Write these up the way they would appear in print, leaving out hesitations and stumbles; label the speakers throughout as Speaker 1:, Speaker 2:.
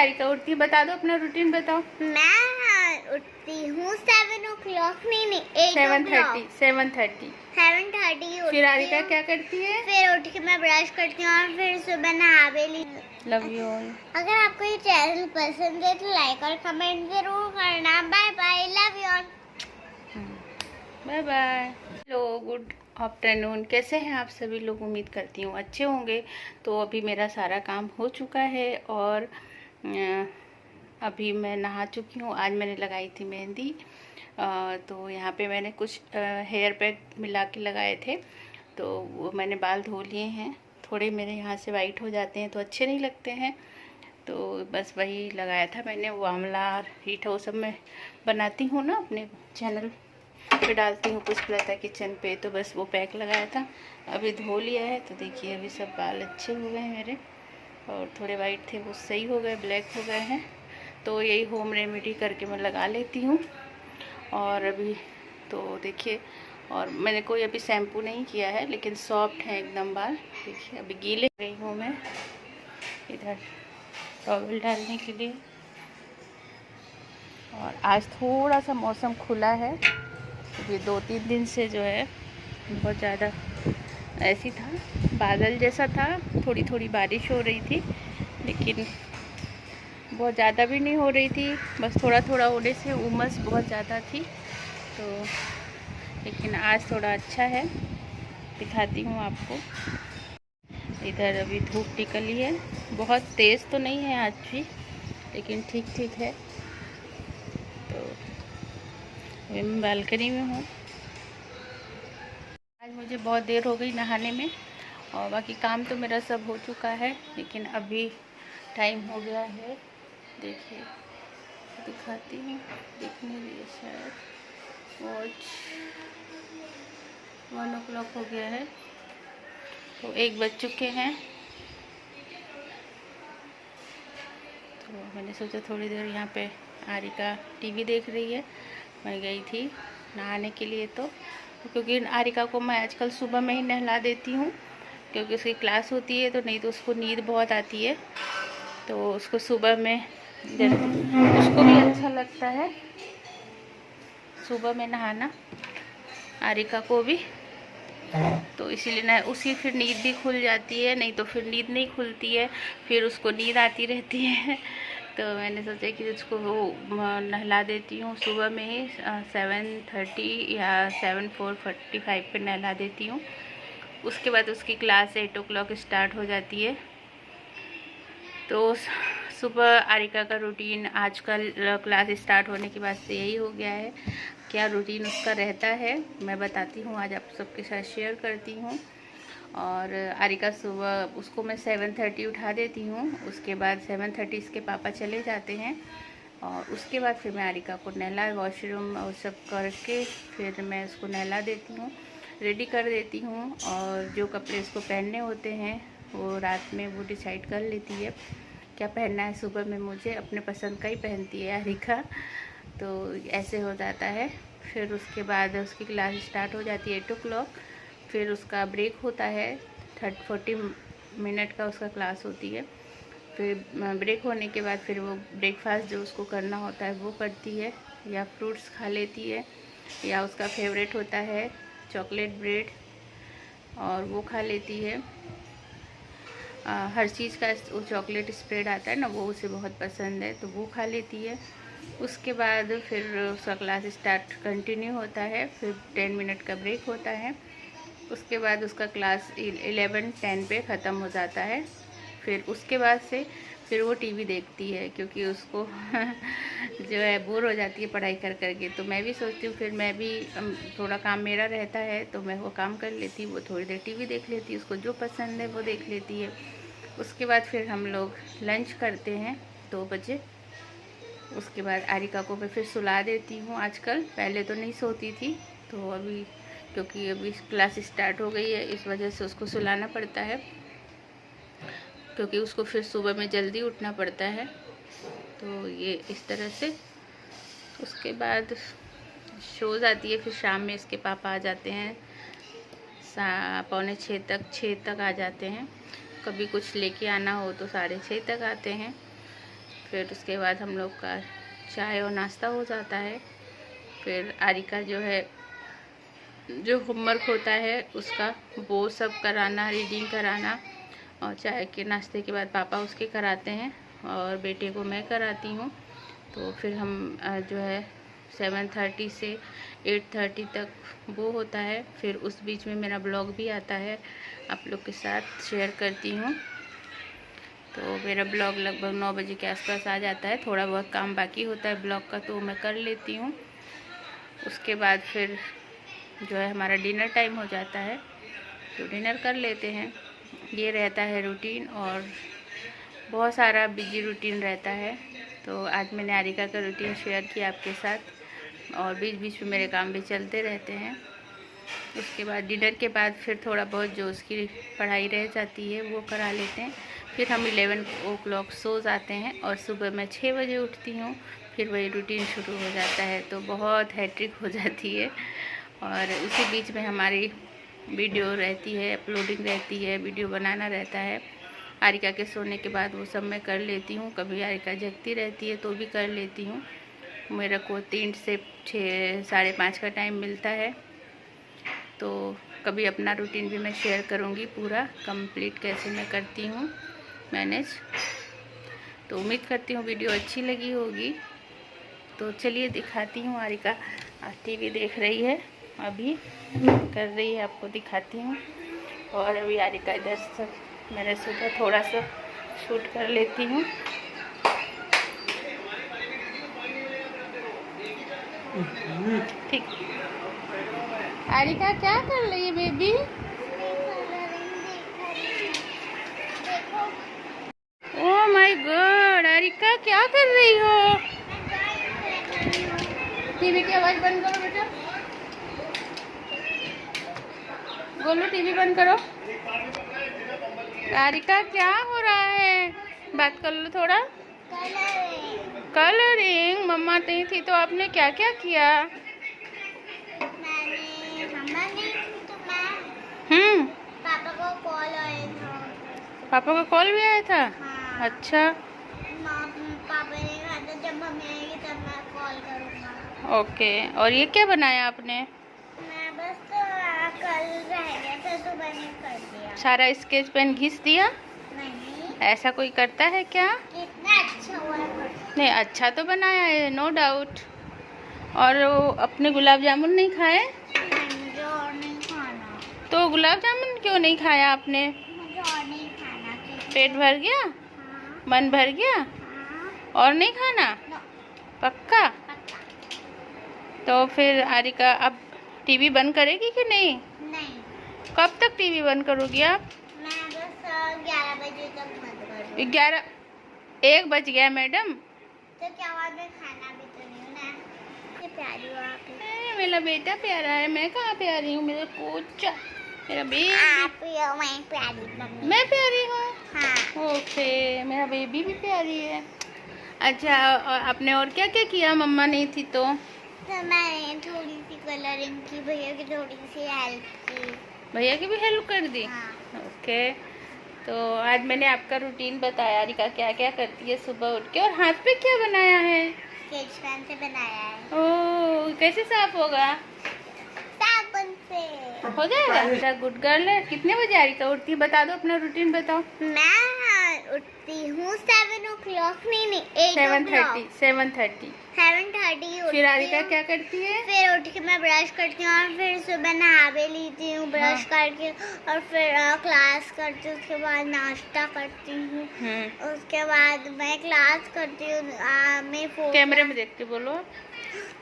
Speaker 1: हारिका उठती है? बता दो अपना रूटीन बताओ।
Speaker 2: मैं उठती हूँ 7 o'clock, नहीं 8
Speaker 1: 7:30
Speaker 2: 7:30
Speaker 1: फिर हारिका क्या करती है?
Speaker 2: फिर उठ के मैं ब्रश करती हूँ और फिर सुबह नहा भी ली।
Speaker 1: Love you all.
Speaker 2: अगर आपको ये चैनल पसंद है तो लाइक और कमेंट जरूर करना। Bye bye, love you all.
Speaker 1: Bye bye. Hello, good afternoon. कैसे हैं आप सभी लोग? उम्मीद करती हूँ अच्छे होंगे। तो अभी मेरा सारा काम हो चुका है और अभी मैं नहा चुकी हूँ। आज मैंने लगाई थी मेहंदी, तो यहाँ पे मैंने कुछ हेयर पैक मिला के लगाए थे, तो वो मैंने बाल धो लिए हैं। थोड़े मेरे यहाँ से वाइट हो जाते हैं तो अच्छे नहीं लगते हैं, तो बस वही लगाया था मैंने। वो आंवला रीठा वो सब मैं बनाती हूँ ना, अपने चैनल पे डालती हूँ पुष्पलता किचन पे, तो बस वो पैक लगाया था। अभी धो लिया है तो देखिए अभी सब बाल अच्छे हो गए हैं मेरे, और थोड़े वाइट थे वो सही हो गए, ब्लैक हो गए हैं। तो यही होम रेमेडी करके मैं लगा लेती हूँ। और अभी तो देखिए, और मैंने कोई अभी शैम्पू नहीं किया है, लेकिन सॉफ्ट है एकदम बाल। देखिए अभी गीले रही हूँ मैं इधर टॉवल डालने के लिए। और आज थोड़ा सा मौसम खुला है, ये 2-3 दिन से जो है बहुत ज़्यादा ऐसी था, बादल जैसा था, थोड़ी थोड़ी बारिश हो रही थी, लेकिन बहुत ज़्यादा भी नहीं हो रही थी, बस थोड़ा थोड़ा होने से उमस बहुत ज़्यादा थी। तो लेकिन आज थोड़ा अच्छा है, दिखाती हूँ आपको। इधर अभी धूप निकली है, बहुत तेज़ तो नहीं है आज भी, लेकिन ठीक ठीक है। तो अभी मैं बालकनी में हूँ। आज मुझे बहुत देर हो गई नहाने में, और बाकी काम तो मेरा सब हो चुका है, लेकिन अभी टाइम हो गया है। देखिए दिखाती हूँ, दिखने लिए शायद वॉच 1 o'clock हो गया है, तो 1 बज चुके हैं। तो मैंने सोचा थोड़ी देर यहाँ पे आरिका टीवी देख रही है, मैं गई थी नहाने के लिए। तो क्योंकि आरिका को मैं आजकल सुबह में ही नहला देती हूँ, क्योंकि उसकी क्लास होती है, तो नहीं तो उसको नींद बहुत आती है, तो उसको सुबह में उसको भी अच्छा लगता है सुबह में नहाना, आरिका को भी। तो इसीलिए ना उसी फिर नींद भी खुल जाती है, नहीं तो फिर नींद नहीं खुलती है, फिर उसको नींद आती रहती है। तो मैंने सोचा कि उसको वो नहला देती हूँ सुबह में ही, 7:30 या 7:45 पे नहला देती हूँ। उसके बाद उसकी क्लास 8 o'clock स्टार्ट हो जाती है। तो सुबह आरिका का रूटीन आजकल क्लास स्टार्ट होने के बाद से यही हो गया है। क्या रूटीन उसका रहता है मैं बताती हूँ, आज आप सबके साथ शेयर करती हूँ। और आरिका सुबह उसको मैं 7:30 उठा देती हूँ, उसके बाद 7:30 इसके पापा चले जाते हैं, और उसके बाद फिर मैं आरिका को नहला वॉशरूम और सब करके फिर मैं उसको नहला देती हूँ, रेडी कर देती हूँ। और जो कपड़े उसको पहनने होते हैं वो रात में वो डिसाइड कर लेती है क्या पहनना है। सुबह में मुझे अपने पसंद का ही पहनती है आरिका, तो ऐसे हो जाता है। फिर उसके बाद उसकी क्लास स्टार्ट हो जाती है 8 o'clock, फिर उसका ब्रेक होता है 40 मिनट का उसका क्लास होती है। फिर ब्रेक होने के बाद फिर वो ब्रेकफास्ट जो उसको करना होता है वो करती है, या फ्रूट्स खा लेती है, या उसका फेवरेट होता है चॉकलेट ब्रेड और वो खा लेती है। हर चीज़ का वो चॉकलेट स्प्रेड आता है ना, वो उसे बहुत पसंद है, तो वो खा लेती है। उसके बाद फिर उसका क्लास स्टार्ट कंटिन्यू होता है, फिर 10 मिनट का ब्रेक होता है। उसके बाद उसका क्लास 11:10 पे ख़त्म हो जाता है। फिर उसके बाद से फिर वो टीवी देखती है, क्योंकि उसको जो है बोर हो जाती है पढ़ाई कर करके। तो मैं भी सोचती हूँ, फिर मैं भी थोड़ा काम मेरा रहता है तो मैं वो काम कर लेती हूँ, वो थोड़ी देर टीवी देख लेती है, उसको जो पसंद है वो देख लेती है। उसके बाद फिर हम लोग लंच करते हैं 2 बजे। उसके बाद आरिका को मैं फिर सुला देती हूँ आजकल, पहले तो नहीं सोती थी, तो अभी क्योंकि अभी क्लास स्टार्ट हो गई है इस वजह से उसको सुलाना पड़ता है, क्योंकि उसको फिर सुबह में जल्दी उठना पड़ता है। तो ये इस तरह से। उसके बाद शोज़ आती है, फिर शाम में इसके पापा आ जाते हैं 5:45 6 तक आ जाते हैं। कभी कुछ लेके आना हो तो 6:30 तक आते हैं। फिर उसके बाद हम लोग का चाय और नाश्ता हो जाता है। फिर आरिका जो है जो होमवर्क होता है उसका वो सब कराना, रीडिंग कराना, और चाय के नाश्ते के बाद पापा उसके कराते हैं और बेटे को मैं कराती हूँ। तो फिर हम जो है 7:30 से 8:30 तक वो होता है। फिर उस बीच में मेरा ब्लॉग भी आता है, आप लोग के साथ शेयर करती हूँ। तो मेरा ब्लॉग लगभग 9 बजे के आसपास आ जाता है। थोड़ा बहुत काम बाकी होता है ब्लॉग का तो मैं कर लेती हूँ। उसके बाद फिर जो है हमारा डिनर टाइम हो जाता है, तो डिनर कर लेते हैं। ये रहता है रूटीन, और बहुत सारा बिजी रूटीन रहता है। तो आज मैंने आरिका का रूटीन शेयर किया आपके साथ, और बीच बीच में मेरे काम भी चलते रहते हैं। उसके बाद डिनर के बाद फिर थोड़ा बहुत जो उसकी पढ़ाई रह जाती है वो करा लेते हैं। फिर हम 11 o'clock सो जाते हैं, और सुबह मैं 6 बजे उठती हूँ। फिर वही रूटीन शुरू हो जाता है, तो बहुत हैट्रिक हो जाती है। और उसी बीच में हमारी वीडियो रहती है, अपलोडिंग रहती है, वीडियो बनाना रहता है। आरिका के सोने के बाद वो सब मैं कर लेती हूँ। कभी आरिका जगती रहती है तो भी कर लेती हूँ। मेरे को 3 से 6, 5:30 का टाइम मिलता है। तो कभी अपना रूटीन भी मैं शेयर करूँगी, पूरा कंप्लीट कैसे मैं करती हूँ मैनेज। तो उम्मीद करती हूँ वीडियो अच्छी लगी होगी। तो चलिए दिखाती हूँ। आरिका टीवी देख रही है, अभी कर रही है, आपको दिखाती हूँ। और अभी आरिका इधर से मैंने सोचा थोड़ा सा शूट कर लेती हूँ। ठीक। आरिका क्या कर रही है बेबी? ओह माय गॉड, आरिका क्या कर रही हो? टीवी की आवाज बंद करो बेटा। गोलू टीवी बंद करो। आरिका क्या हो रहा है? बात कर लो थोड़ा। कलरिंग। मम्मा नहीं थी तो आपने क्या क्या किया?
Speaker 2: मम्मा नहीं थी तो पापा को कॉल आया था।
Speaker 1: पापा का कॉल भी आया था?
Speaker 2: हाँ।
Speaker 1: अच्छा।
Speaker 2: पापा ने कहा था जब मम्मी आएगी तब मैं कॉल करूँगा।
Speaker 1: ओके। और ये क्या बनाया आपने?
Speaker 2: मैं बस कल रह गया था तो मैंने कर दिया।
Speaker 1: सारा स्केच पेन घिस दिया?
Speaker 2: नहीं।
Speaker 1: ऐसा कोई करता है क्या?
Speaker 2: कितना अच्छा हुआ है।
Speaker 1: नहीं, अच्छा तो बनाया है, नो डाउट। और वो अपने गुलाब जामुन नहीं खाए?
Speaker 2: मुझे और नहीं खाना।
Speaker 1: तो गुलाब जामुन क्यों नहीं खाया आपने?
Speaker 2: मुझे और नहीं खाना।
Speaker 1: पेट भर गया?
Speaker 2: हाँ।
Speaker 1: मन भर गया?
Speaker 2: हाँ।
Speaker 1: और नहीं खाना? पक्का? तो फिर आरिका अब टीवी बंद करेगी कि नहीं?
Speaker 2: नहीं।
Speaker 1: कब तक टीवी बंद करोगी आप?
Speaker 2: मैं बस 11 बजे तक बंद करूँगी।
Speaker 1: 11? 1 बज गया मैडम।
Speaker 2: तो क्या हुआ, मैं खाना भी तो नहीं ना। ये प्यारी हो आप।
Speaker 1: मेरा बेटा प्यारा है, मैं कहाँ प्यारी हूँ? मेरा कोचा, मेरा बेबी।
Speaker 2: आप ही हो, मैं प्यारी मम्मी।
Speaker 1: मैं प्यारी हूँ?
Speaker 2: हाँ।
Speaker 1: ओके, मेरा बेबी भी प्यारी है। अच्छा, और आपने और क्या क्या किया मम्मा नहीं थी तो?
Speaker 2: मैंने थोड़ी सी कलरिंग की, भैया की थोड़ी सी हेल्प की।
Speaker 1: भैया की भी हेल्प कर दी?
Speaker 2: हाँ।
Speaker 1: ओके। तो आज मैंने आपका रूटीन बताया, आरिका क्या क्या करती है सुबह उठ के। और हाथ पे क्या बनाया है?
Speaker 2: स्केच पेन से बनाया है।
Speaker 1: ओह, कैसे साफ होगा?
Speaker 2: साबुन से
Speaker 1: हो जाएगा। बेटा गुड गर्ल है। कितने बजे आरिका उठती है? बता दो, अपना रूटीन बताओ।
Speaker 2: मैं उठती हूँ 7 o'clock, नहीं 8
Speaker 1: 7:30।
Speaker 2: 7:30
Speaker 1: फिर आरिका क्या करती है?
Speaker 2: फिर उठ के मैं ब्रश करती हूँ, और फिर सुबह नहा भी लेती हूँ ब्रश करके, और फिर क्लास करती हूँ। उसके बाद नाश्ता करती हूँ। उसके बाद मैं क्लास करती हूँ। मैं
Speaker 1: कैमरे में देख के बोलो।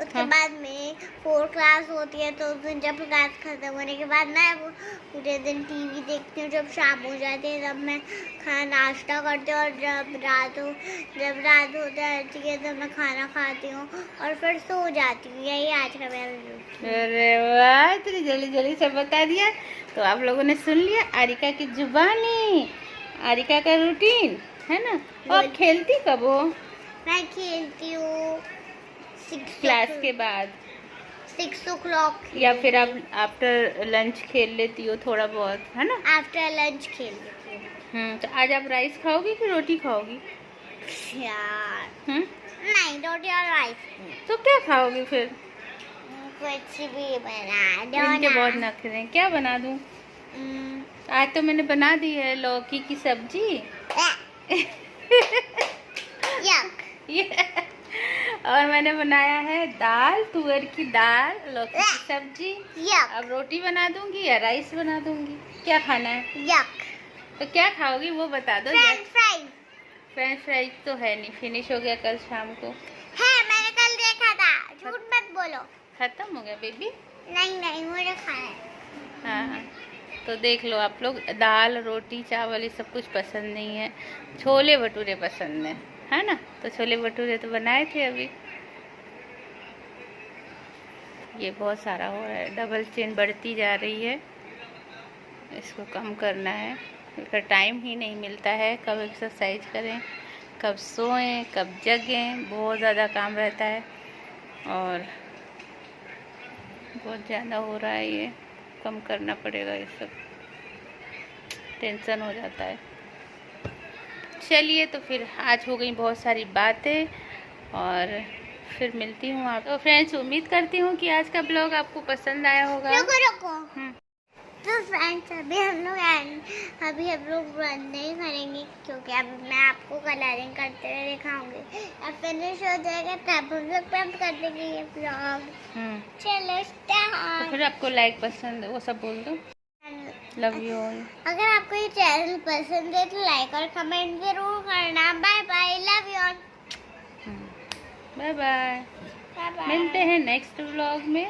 Speaker 2: उसके बाद में 4 क्लास होती है, तो उस दिन जब क्लास खत्म होने के बाद मैं पूरे दिन टीवी देखती हूँ। जब शाम हो जाती है तब मैं नाश्ता करती हूँ, और जब रात हो जाती है तब मैं खाना खाती हूँ, और फिर सो जाती हूँ। यही आज का मेरा रूटीन।
Speaker 1: अरे वाह, इतनी जल्दी जल्दी सब बता दिया। तो आप लोगों ने सुन लिया आरिका की जुबानी, आरिका का रूटीन, है ना। और खेलती कब हो?
Speaker 2: मैं खेलती हूँ
Speaker 1: क्लास के बाद
Speaker 2: 6 o'clock,
Speaker 1: या फिर आप आफ्टर लंच खेल लेती हो थोड़ा बहुत, है ना।
Speaker 2: आफ्टर लंच खेल लेती हूँ।
Speaker 1: तो आज आप राइस खाओगी कि रोटी खाओगी?
Speaker 2: यार
Speaker 1: हम्म?
Speaker 2: नहीं, रोटी और राइस।
Speaker 1: तो क्या खाओगी फिर?
Speaker 2: कुछ भी बना दो
Speaker 1: इनके बहुत
Speaker 2: ना।
Speaker 1: नखरे हैं, क्या बना दूं?
Speaker 2: हम्म,
Speaker 1: आज तो मैंने बना दी है लौकी की सब्जी।
Speaker 2: yuck।
Speaker 1: ये और मैंने बनाया है दाल, तुअर की दाल, लौकी की सब्जी।
Speaker 2: yuck।
Speaker 1: अब रोटी बना दूंगी या राइस बना दूंगी, क्या खाना है?
Speaker 2: yuck।
Speaker 1: तो क्या खाओगी वो बता दो।
Speaker 2: फ्रेंच फ्राइज
Speaker 1: फ्रेंच फ्राइज तो है नहीं, फिनिश हो गया कल शाम को।
Speaker 2: है, मैंने कल देखा था, झूठ मत बोलो।
Speaker 1: खत्म हो गया बेबी।
Speaker 2: नहीं नहीं, मुझे खाना है।
Speaker 1: हाँ, तो देख लो आप लोग, दाल रोटी चावल ये सब कुछ पसंद नहीं है, छोले भटूरे पसंद है ना? तो छोले भटूरे तो बनाए थे अभी। ये बहुत सारा हो रहा है, डबल चेन बढ़ती जा रही है, इसको कम करना है। इसका टाइम ही नहीं मिलता है, कब एक्सरसाइज करें, कब सोएं, कब जगें, बहुत ज़्यादा काम रहता है और बहुत ज़्यादा हो रहा है। ये कम करना पड़ेगा, ये सब टेंशन हो जाता है। चलिए, तो फिर आज हो गई बहुत सारी बातें और फिर मिलती हूँ आप। तो फ्रेंड्स, उम्मीद करती हूँ कि आज का ब्लॉग आपको पसंद आया होगा।
Speaker 2: रुको रुको। तो फ्रेंड्स, अभी हम लोग नहीं करेंगे क्योंकि अभी मैं आपको कलरिंग करते हुए दिखाऊंगी। अब फिनिश हो जाएगा तब हम लोग बंद कर देंगे ये ब्लॉग। चलो
Speaker 1: तो फिर आपको लाइक पसंद है वो सब बोल दो। Love you all.
Speaker 2: अगर आपको ये चैनल पसंद है तो लाइक और कमेंट जरूर करना। Bye bye, love you all.
Speaker 1: Bye bye, मिलते हैं नेक्स्ट व्लॉग में।